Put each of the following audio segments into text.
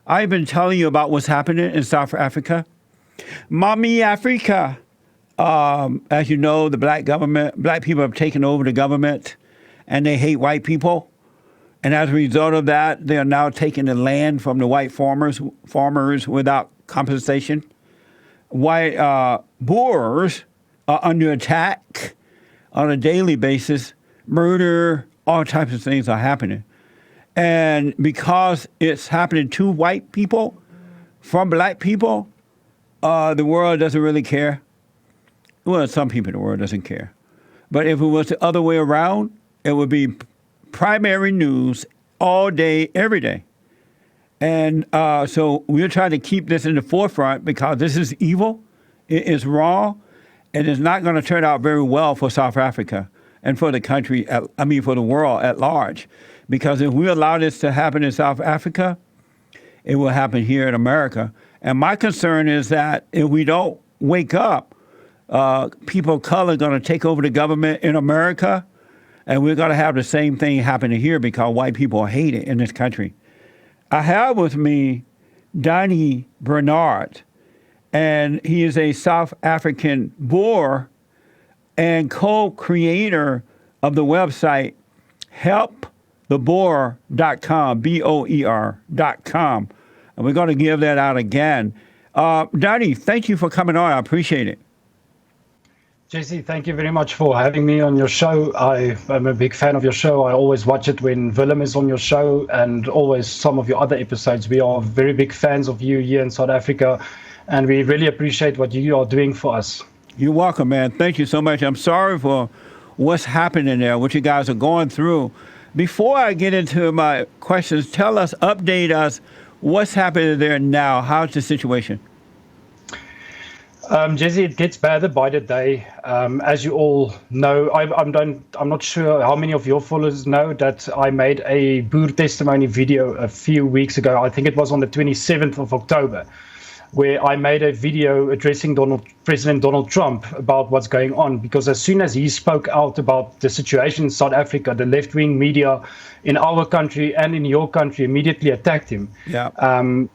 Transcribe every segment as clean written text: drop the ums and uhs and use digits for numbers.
I've been telling you about what's happening in South Africa. Mommy Africa. As you know, the black people have taken over the government, and they hate white people. And as a result of that, they are now taking the land from the white farmers without compensation. White Boers are under attack on a daily basis. Murder, all types of things are happening. And because it's happening to white people from black people, the world doesn't really care. Well, some people in the world doesn't care. But if it was the other way around, it would be primary news all day, every day. And so we're trying to keep this in the forefront because this is evil, it is wrong, and it's not going to turn out very well for South Africa and for the country, for the world at large. Because if we allow this to happen in South Africa, it will happen here in America. And my concern is that if we don't wake up, people of color are going to take over the government in America, and we're going to have the same thing happening here because white people hate it in this country. I have with me Daan Barnard, and he is a South African Boer and co-creator of the website helptheboer.com, BOER.com. And we're going to give that out again. Danie, thank you for coming on. I appreciate it. Jesse, thank you very much for having me on your show. I'm a big fan of your show. I always watch it when Willem is on your show and always some of your other episodes. We are very big fans of you here in South Africa, and we really appreciate what you are doing for us. You're welcome, man. Thank you so much. I'm sorry for what's happening there, what you guys are going through. Before I get into my questions, update us, what's happening there now? How's the situation? Jesse, it gets better by the day. As you all know, I'm not sure how many of your followers know that I made a Boer Testimony video a few weeks ago. I think it was on the 27th of October, where I made a video addressing President Donald Trump about what's going on. Because as soon as he spoke out about the situation in South Africa, the left-wing media in our country and in your country immediately attacked him. Yeah. I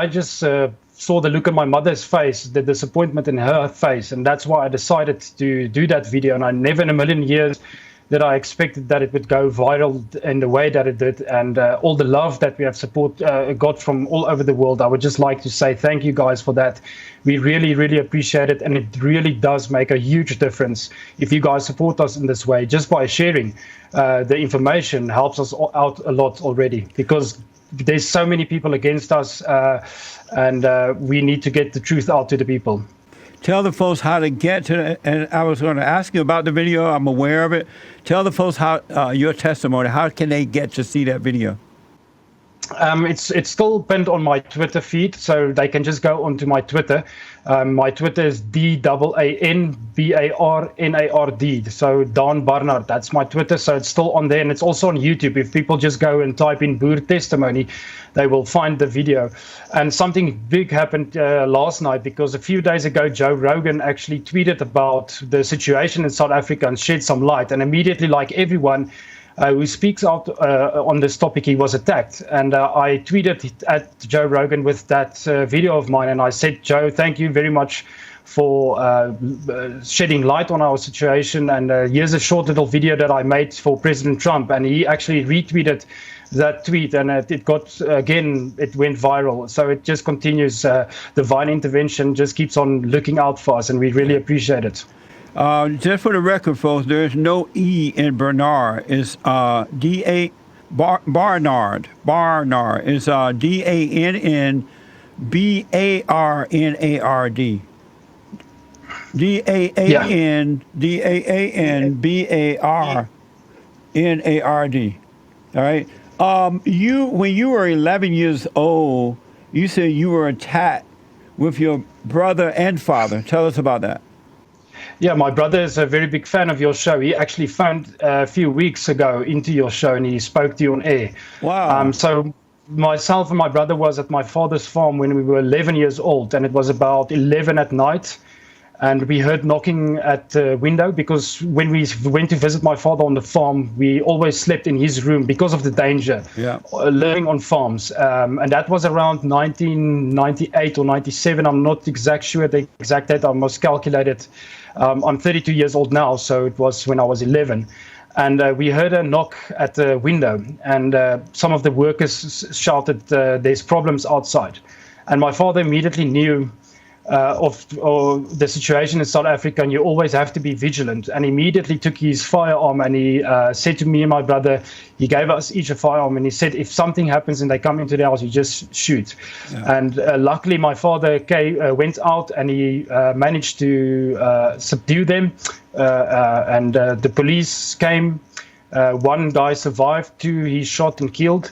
just saw the look on my mother's face, the disappointment in her face, and that's why I decided to do that video. And I never in a million years that I expected that it would go viral in the way that it did, and all the love that we have got from all over the world. I would just like to say thank you guys for that. We really, really appreciate it, and it really does make a huge difference if you guys support us in this way. Just by sharing the information helps us out a lot already, because there's so many people against us, and we need to get the truth out to the people. Tell the folks how to get to it. And I was going to ask you about the video. I'm aware of it. Tell the folks how your testimony, how can they get to see that video? It's still pinned on my Twitter feed, so they can just go onto my Twitter. My Twitter is DANBARNARD. So Daan Barnard, that's my Twitter. So it's still on there, and it's also on YouTube. If people just go and type in Boer Testimony, they will find the video. And something big happened last night, because a few days ago, Joe Rogan actually tweeted about the situation in South Africa and shed some light. And immediately, like everyone who speaks out on this topic, he was attacked. And I tweeted at Joe Rogan with that video of mine, and I said, Joe, thank you very much for shedding light on our situation. And here's a short little video that I made for President Trump. And he actually retweeted that tweet, and it got, again, it went viral. So it just continues. Divine intervention just keeps on looking out for us, and we really appreciate it. Just for the record, folks, there's no E in Barnard. It's Barnard. Barnard. It's DANNBARNARD. DANBARNARD. All right. When you were 11 years old, you said you were attacked with your brother and father. Tell us about that. Yeah, my brother is a very big fan of your show. He actually phoned a few weeks ago into your show, and he spoke to you on air. Wow. So myself and my brother was at my father's farm when we were 11 years old, and it was about 11 at night. And we heard knocking at the window, because when we went to visit my father on the farm, we always slept in his room because of the danger, living on farms. And that was around 1998 or 97. I'm not sure the exact date. I must calculate it. I'm 32 years old now, so it was when I was 11. And we heard a knock at the window, and some of the workers shouted, there's problems outside. And my father immediately knew of the situation in South Africa, and you always have to be vigilant. And immediately took his firearm, and he said to me and my brother, he gave us each a firearm, and he said, if something happens and they come into the house, you just shoot. And luckily my father went out, and he managed to subdue them, and the police came. One guy survived, 2 he shot and killed.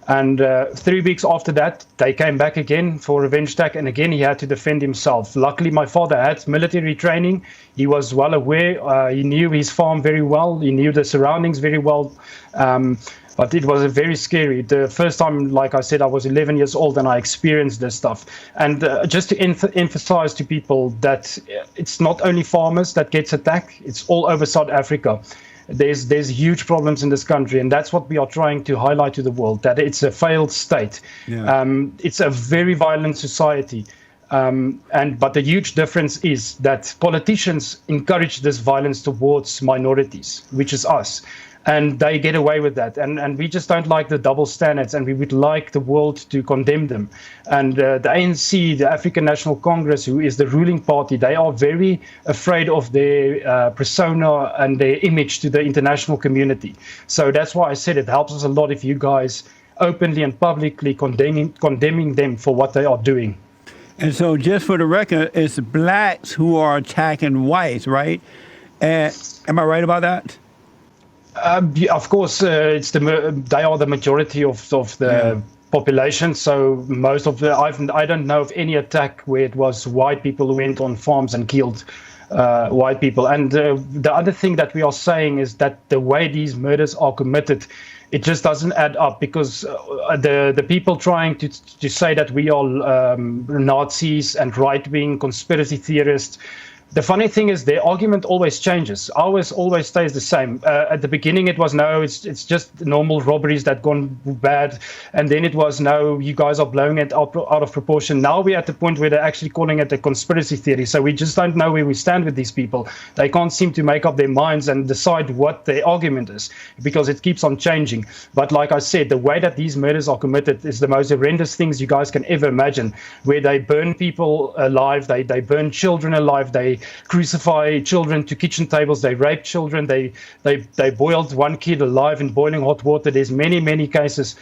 And 3 weeks after that, they came back again for revenge attack, and again he had to defend himself. Luckily, my father had military training. He was well aware. He knew his farm very well. He knew the surroundings very well. But it was very scary. The first time, like I said, I was 11 years old and I experienced this stuff. And just to emphasize to people that it's not only farmers that gets attacked, it's all over South Africa. There's huge problems in this country, and that's what we are trying to highlight to the world, that it's a failed state. It's a very violent society. But the huge difference is that politicians encourage this violence towards minorities, which is us. And they get away with that. And we just don't like the double standards, and we would like the world to condemn them. And the ANC, the African National Congress, who is the ruling party, they are very afraid of their persona and their image to the international community. So that's why I said it helps us a lot if you guys openly and publicly condemning them for what they are doing. And so just for the record, it's blacks who are attacking whites, right? Am I right about that? Of course, they are the majority of the population. So most of I don't know of any attack where it was white people who went on farms and killed white people. And the other thing that we are saying is that the way these murders are committed, it just doesn't add up, because the people trying to say that we are Nazis and right-wing conspiracy theorists. The funny thing is their argument always changes. Ours always stays the same. At the beginning it was, no, it's just normal robberies that gone bad. And then it was, no, you guys are blowing it out of proportion. Now we're at the point where they're actually calling it a conspiracy theory. So we just don't know where we stand with these people. They can't seem to make up their minds and decide what their argument is, because it keeps on changing. But like I said, the way that these murders are committed is the most horrendous things you guys can ever imagine, where they burn people alive, they burn children alive, they crucify children to kitchen tables, they rape children, they boiled one kid alive in boiling hot water. There's many cases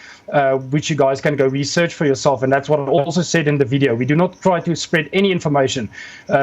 which you guys can go research for yourself, and that's what I also said in the video. We do not try to spread any information,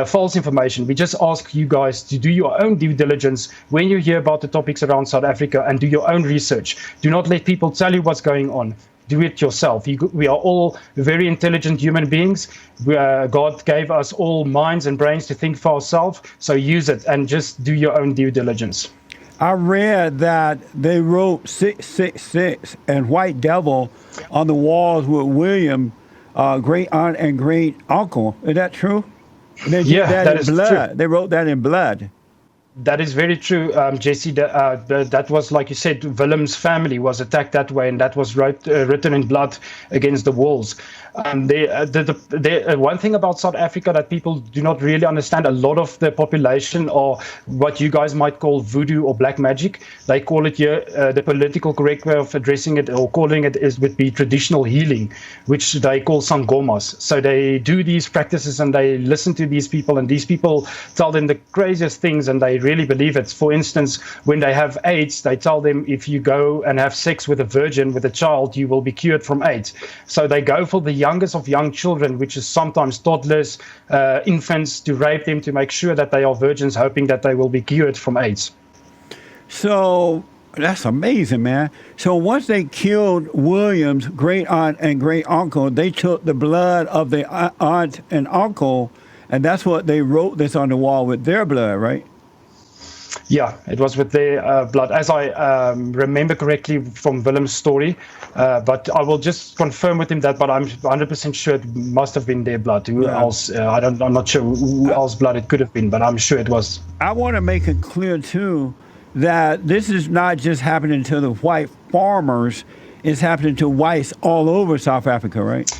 false information. We just ask you guys to do your own due diligence when you hear about the topics around South Africa, and do your own research. Do not let people tell you what's going on. Do it yourself. We are all very intelligent human beings. God gave us all minds and brains to think for ourselves, so use it and just do your own due diligence. I read that they wrote 666 and White Devil on the walls with William, great aunt and great uncle. Is that true? That is blood. True. They wrote that in blood. That is very true, Jesse. That was, like you said, Willem's family was attacked that way, and that was written in blood against the walls. One thing about South Africa that people do not really understand, a lot of the population are what you guys might call voodoo or black magic. They call it here, the political correct way of addressing it or calling it would be traditional healing, which they call sangomas. So they do these practices and they listen to these people, and these people tell them the craziest things, and they really believe it. For instance, when they have AIDS, they tell them if you go and have sex with a virgin, with a child, you will be cured from AIDS. So they go for the youngest of young children, which is sometimes toddlers, infants, to rape them to make sure that they are virgins, hoping that they will be cured from AIDS. So that's amazing, man. So once they killed William's great aunt and great uncle, they took the blood of the aunt and uncle, and that's what they wrote this on the wall with their blood, right? Yeah, it was with their blood, as I remember correctly from Willem's story. But I will just confirm with him that. But I'm 100% sure it must have been their blood. Who else? I'm not sure who else blood it could have been, but I'm sure it was. I want to make it clear too that this is not just happening to the white farmers; it's happening to whites all over South Africa, right?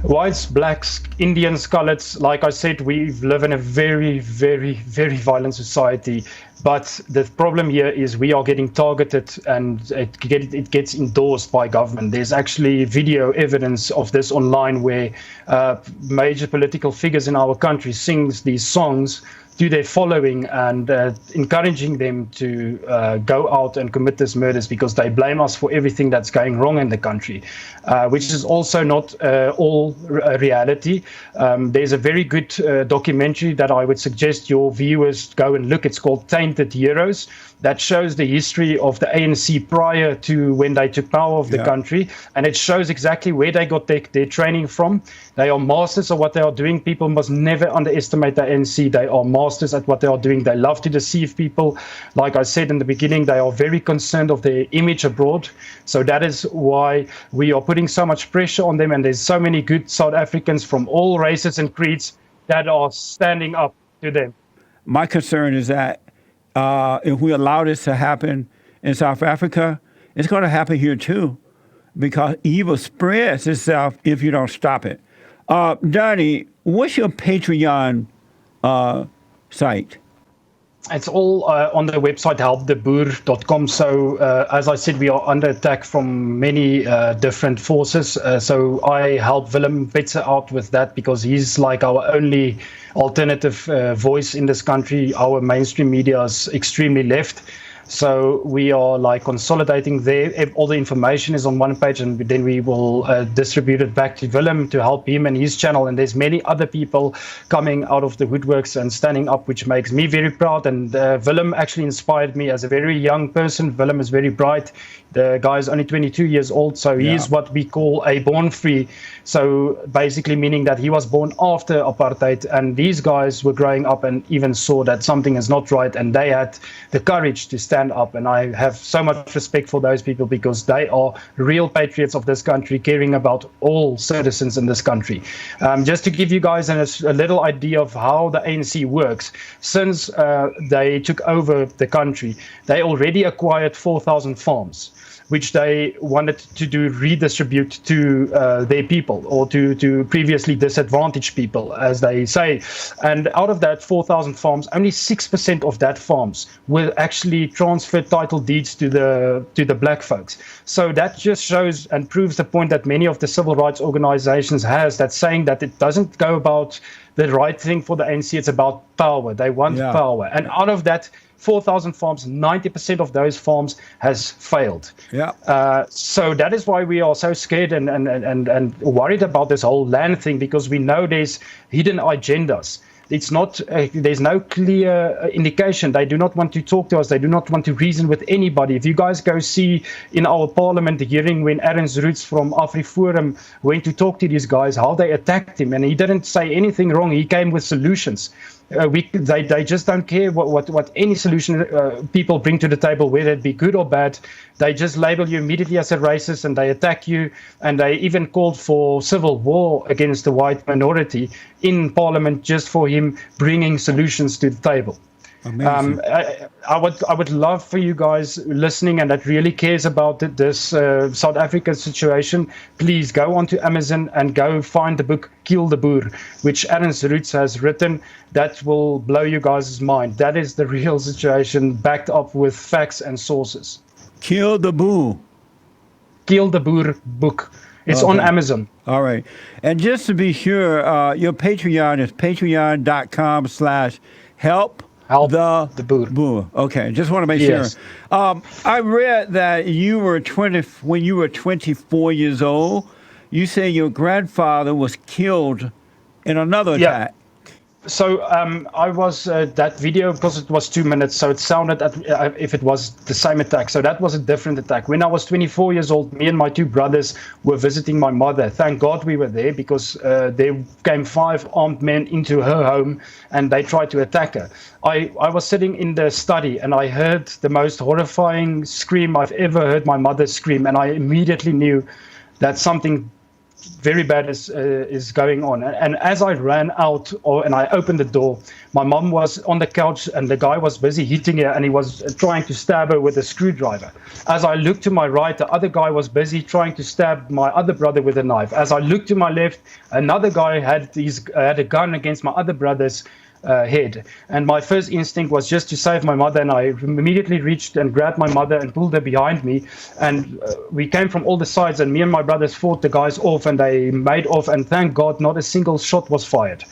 Whites, blacks, Indians, coloureds, like I said, we live in a very, very, very violent society. But the problem here is we are getting targeted, and it gets endorsed by government. There's actually video evidence of this online where major political figures in our country sings these songs to their following and encouraging them to go out and commit these murders because they blame us for everything that's going wrong in the country, which is also not all reality. There's a very good documentary that I would suggest your viewers go and look. It's called Tainted Heroes. That shows the history of the ANC prior to when they took power of the country. And it shows exactly where they got their training from. They are masters of what they are doing. People must never underestimate the ANC. They are masters at what they are doing. They love to deceive people. Like I said in the beginning, they are very concerned of their image abroad. So that is why we are putting so much pressure on them. And there's so many good South Africans from all races and creeds that are standing up to them. My concern is that if we allow this to happen in South Africa, it's going to happen here too, because evil spreads itself if you don't stop it. Danie, what's your Patreon site? It's all on the website helptheboer.com. So as I said, we are under attack from many different forces. So I help Willem Petzer out with that because he's like our only alternative voice in this country. Our mainstream media is extremely left. So we are like consolidating there. All the information is on one page, and then we will distribute it back to Willem to help him and his channel. And there's many other people coming out of the woodworks and standing up, which makes me very proud. And Willem actually inspired me as a very young person. Willem is very bright. The guy is only 22 years old, so he is what we call a born free. So basically meaning that he was born after apartheid, and these guys were growing up and even saw that something is not right, and they had the courage to stand up. And I have so much respect for those people because they are real patriots of this country, caring about all citizens in this country. Just to give you guys a little idea of how the ANC works, since they took over the country, they already acquired 4,000 farms, which they wanted to redistribute to their people, or to previously disadvantaged people, as they say. And out of that 4,000 farms, only 6% of that farms will actually transfer title deeds to the black folks. So that just shows and proves the point that many of the civil rights organizations has, that saying that it doesn't go about the right thing for the ANC, it's about power. They want power. And out of that 4,000 farms, 90% of those farms has failed. So that is why we are so scared and worried about this whole land thing, because we know there's hidden agendas. It's not, there's no clear indication. They do not want to talk to us. They do not want to reason with anybody. If you guys go see in our parliament the hearing when Ernst Roots from AfriForum went to talk to these guys, how they attacked him, and he didn't say anything wrong. He came with solutions. They just don't care what any solution people bring to the table, whether it be good or bad. They just label you immediately as a racist, and they attack you. And they even called for civil war against the white minority in parliament just for him bringing solutions to the table. I would love for you guys listening and that really cares about this South Africa situation, please go onto Amazon and go find the book Kill the Boer, which Ernst Roots has written. That will blow you guys' mind. That is the real situation, backed up with facts and sources. Kill the Boer. Kill the Boer book. It's on Amazon. All right. And just to be sure, your Patreon is patreon.com/help. Help the Boer. Okay, just want to make sure. I read that when you were 24 years old, you say your grandfather was killed in another attack. So I was that video, because it was 2 minutes, so it sounded if it was the same attack. So that was a different attack. When I was 24 years old, me and my two brothers were visiting my mother. Thank God we were there, because there came 5 armed men into her home and they tried to attack her. I was sitting in the study and I heard the most horrifying scream I've ever heard my mother scream, and I immediately knew that something very bad is going on. And as I ran out and I opened the door, my mom was on the couch and the guy was busy hitting her and he was trying to stab her with a screwdriver. As I looked to my right, the other guy was busy trying to stab my other brother with a knife. As I looked to my left, another guy had a gun against my other brother's head. And my first instinct was just to save my mother, and I immediately reached and grabbed my mother and pulled her behind me, and we came from all the sides, and me and my brothers fought the guys off, and they made off, and thank God not a single shot was fired.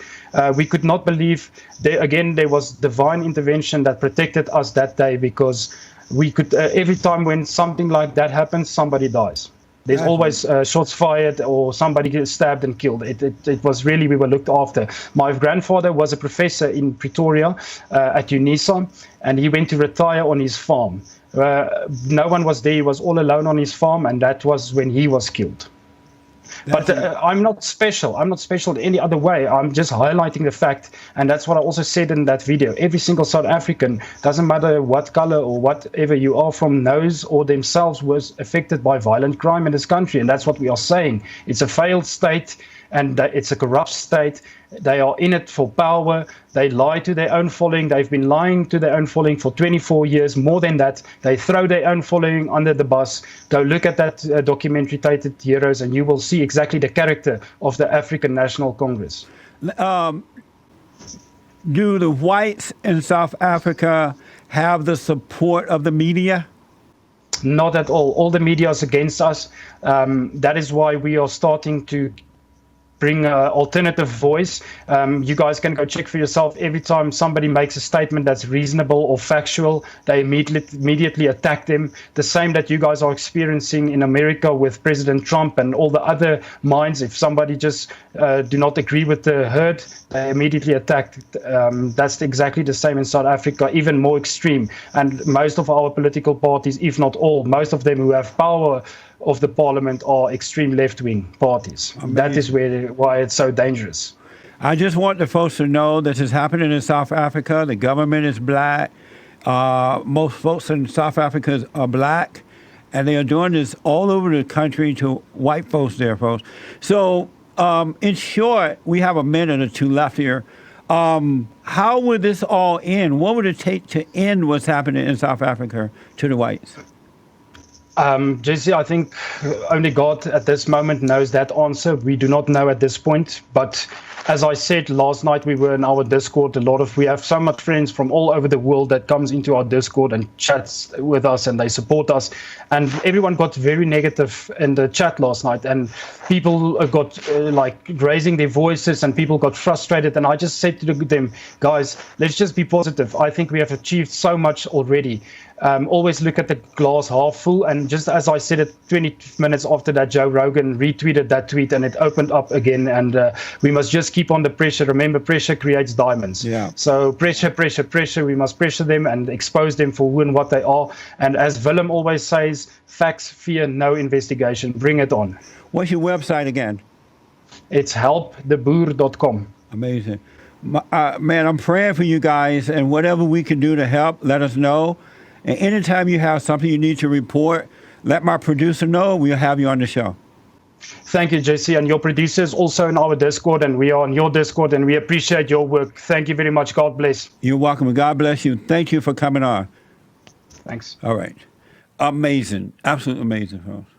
We could not believe there was divine intervention that protected us that day, because we could every time when something like that happens, somebody dies. There's always shots fired or somebody gets stabbed and killed. It was really, we were looked after. My grandfather was a professor in Pretoria at UNISA, and he went to retire on his farm. No one was there. He was all alone on his farm, and that was when he was killed. But I'm not special. I'm not special in any other way. I'm just highlighting the fact, and that's what I also said in that video. Every single South African, doesn't matter what color or whatever you are from, knows or themselves was affected by violent crime in this country, and that's what we are saying. It's a failed state, and it's a corrupt state. They are in it for power. They lie to their own following. They've been lying to their own following for 24 years. More than that, they throw their own following under the bus. Go look at that documentary titled Heroes, and you will see exactly the character of the African National Congress. Do the whites in South Africa have the support of the media? Not at all. All the media is against us. That is why we are starting to bring an alternative voice. You guys can go check for yourself. Every time somebody makes a statement that's reasonable or factual, they immediately attack them. The same that you guys are experiencing in America with President Trump and all the other minds. If somebody just do not agree with the herd, they immediately attack. That's exactly the same in South Africa, even more extreme. And most of our political parties, if not all, most of them who have power of the parliament are extreme left-wing parties. Amazing. That is why it's so dangerous. I just want the folks to know this is happening in South Africa. The government is black. Most folks in South Africa are black, and they are doing this all over the country to white folks there, folks. So, in short, we have a minute or two left here. How would this all end? What would it take to end what's happening in South Africa to the whites? Jesse, I think only God at this moment knows that answer. We do not know at this point. But as I said last night, we were in our Discord. We have so much friends from all over the world that comes into our Discord and chats with us, and they support us. And everyone got very negative in the chat last night, and people got raising their voices, and people got frustrated. And I just said to them, guys, let's just be positive. I think we have achieved so much already. Always look at the glass half full, and just as I said it 20 minutes after that, Joe Rogan retweeted that tweet and it opened up again, and we must just keep on the pressure. Remember, pressure creates diamonds. Yeah. So pressure, we must pressure them and expose them for who and what they are. And as Willem always says, facts fear no investigation. Bring it on. What's your website again? It's helptheboer.com. Amazing. Man, I'm praying for you guys, and whatever we can do to help, let us know. And anytime you have something you need to report, let my producer know. We'll have you on the show. Thank you, JC. And your producer is also in our Discord, and we are on your Discord, and we appreciate your work. Thank you very much. God bless. You're welcome. God bless you. Thank you for coming on. Thanks. All right. Amazing. Absolutely amazing, folks.